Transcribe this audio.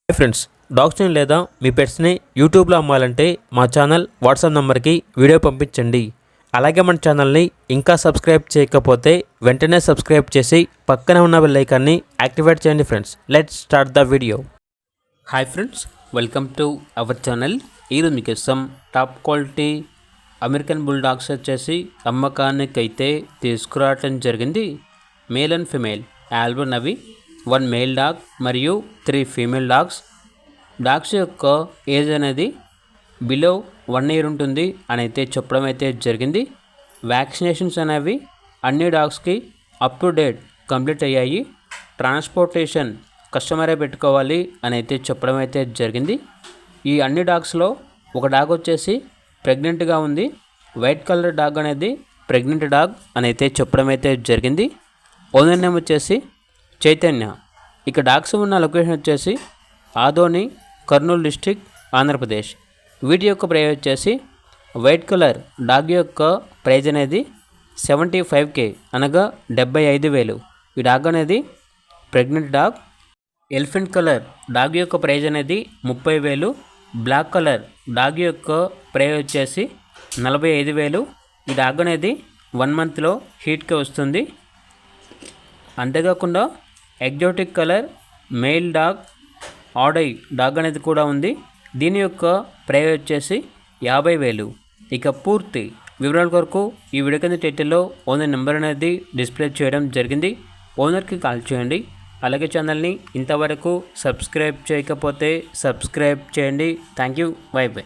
Hi friends, డాగ్స్ని లేదా మీ పెట్స్ని యూట్యూబ్లో అమ్మాలంటే మా ఛానల్ వాట్సాప్ నెంబర్కి వీడియో పంపించండి. అలాగే మన ఛానల్ని ఇంకా సబ్స్క్రైబ్ చేయకపోతే వెంటనే సబ్స్క్రైబ్ చేసి పక్కనే ఉన్న బెల్ ఐకాన్ని యాక్టివేట్ చేయండి. Friends, let's start the video. Hi friends, welcome to our channel. ఈరోజు మీకోసం top quality American bull dogs వచ్చేసి అమ్మకానికైతే తీసుకురావటం జరిగింది. మేల్ అండ్ ఫిమేల్ ఆల్బన్ అవి 1 మేల్ డాగ్ మరియు 3 ఫీమేల్ డాగ్స్. డాగ్స్ యొక్క ఏజ్ అనేది బిలో 1 ఇయర్ ఉంటుంది అని అయితే చెప్పడం అయితే జరిగింది. వ్యాక్సినేషన్స్ అనేవి అన్ని డాగ్స్కి అప్ టు డేట్ కంప్లీట్ అయ్యాయి. ట్రాన్స్పోర్టేషన్ కస్టమరే పెట్టుకోవాలి అని అయితే చెప్పడం అయితే జరిగింది. ఈ అన్ని డాగ్స్లో ఒక డాగ్ వచ్చేసి ప్రెగ్నెంట్గా ఉంది. వైట్ కలర్ డాగ్ అనేది ప్రెగ్నెంట్ డాగ్ అని అయితే చెప్పడం అయితే జరిగింది. ఓనర్ నేమ్ వచ్చేసి చైతన్య. ఇక డాగ్స్ ఉన్న లొకేషన్ వచ్చేసి ఆదోని, కర్నూలు డిస్టిక్, ఆంధ్రప్రదేశ్. వీటి యొక్క ప్రైస్ వచ్చేసి వైట్ కలర్ డాగ్ యొక్క ప్రైజ్ అనేది 75K అనగా 75,000. ఈ డాగ్ అనేది pregnant dog. Elephant colour dog యొక్క ప్రైజ్ అనేది 30,000. బ్లాక్ కలర్ డాగ్ యొక్క ప్రైజ్ వచ్చేసి 45,000. ఈ డాగ్ అనేది 1 మంత్లో హీట్కి వస్తుంది. అంతేకాకుండా ఎగ్జాటిక్ కలర్ మెయిల్ డాగ్ ఆడై డాగ్ అనేది కూడా ఉంది. దీని యొక్క ప్రైస్ వచ్చేసి 50,000. ఇక పూర్తి వివరాల కొరకు ఈ వీడియో కింద టైటిల్లో ఓనర్ నెంబర్ అనేది డిస్ప్లే చేయడం జరిగింది. ఓనర్కి కాల్ చేయండి. అలాగే ఛానల్ని ఇంతవరకు సబ్స్క్రైబ్ చేయకపోతే సబ్స్క్రైబ్ చేయండి. Thank you. By by.